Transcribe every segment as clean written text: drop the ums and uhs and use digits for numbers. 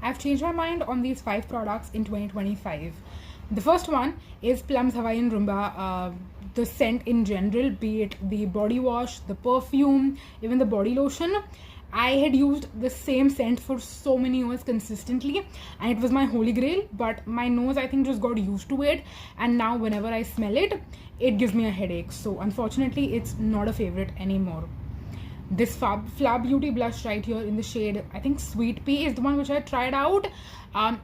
I've changed my mind on these 5 products in 2025. The first one is Plum's Hawaiian Rumba. The scent in general, be it the body wash, the perfume, even the body lotion, I had used the same scent for so many years consistently, and it was my holy grail, but my nose, I think, just got used to it, and now whenever I smell it, it gives me a headache. So unfortunately, it's not a favorite anymore. This Fla Beauty blush right here in the shade, I think Sweet Pea, is the one which I tried out.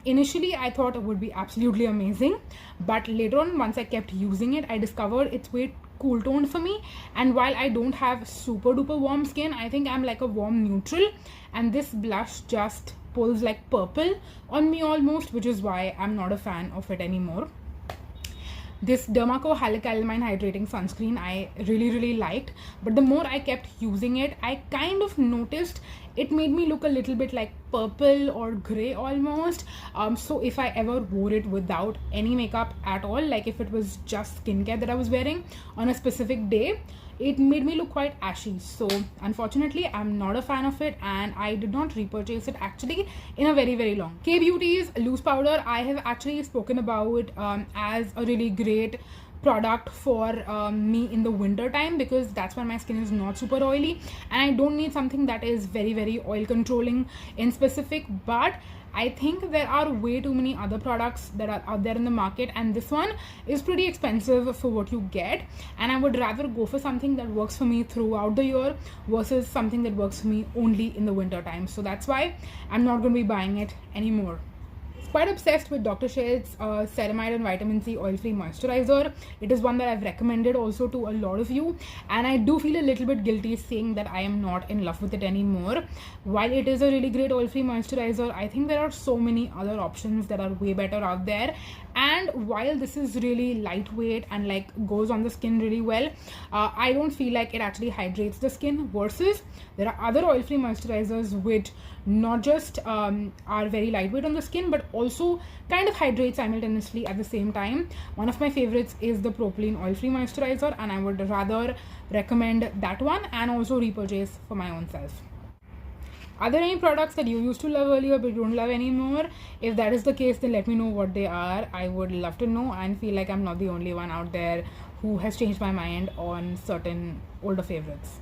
Initially, I thought it would be absolutely amazing, but later on, once I kept using it, I discovered it's way cool toned for me. And while I don't have super duper warm skin, I think I'm like a warm neutral, and this blush just pulls like purple on me almost, which is why I'm not a fan of it anymore. This Dermaco Hyaluronic Hydrating Sunscreen I really liked, but the more I kept using it, I kind of noticed it made me look a little bit like purple or grey almost. So if I ever wore it without any makeup at all, like if it was just skincare that I was wearing on a specific day, it made me look quite ashy. So unfortunately, I'm not a fan of it, and I did not repurchase it actually in a very long. K Beauty's loose powder, I have actually spoken about as a really great product for me in the winter time, because that's when my skin is not super oily and I don't need something that is very oil controlling in specific. But I think there are way too many other products that are out there in the market, and this one is pretty expensive for what you get, and I would rather go for something that works for me throughout the year versus something that works for me only in the winter time. So that's why I'm not going to be buying it anymore. Quite obsessed with Dr. Sheth's Ceramide and Vitamin C Oil-Free Moisturizer. It is one that I've recommended also to a lot of you, and I do feel a little bit guilty saying that I am not in love with it anymore. While it is a really great oil-free moisturizer, I think there are so many other options that are way better out there. And while this is really lightweight and like goes on the skin really well, I don't feel like it actually hydrates the skin, versus there are other oil-free moisturizers which not just are very lightweight on the skin but also kind of hydrate simultaneously at the same time. One of my favorites is the Propylene Oil-Free Moisturizer, and I would rather recommend that one and also repurchase for my own self. Are there any products that you used to love earlier but don't love anymore? If that is the case, then let me know what they are. I would love to know and feel like I'm not the only one out there who has changed my mind on certain older favorites.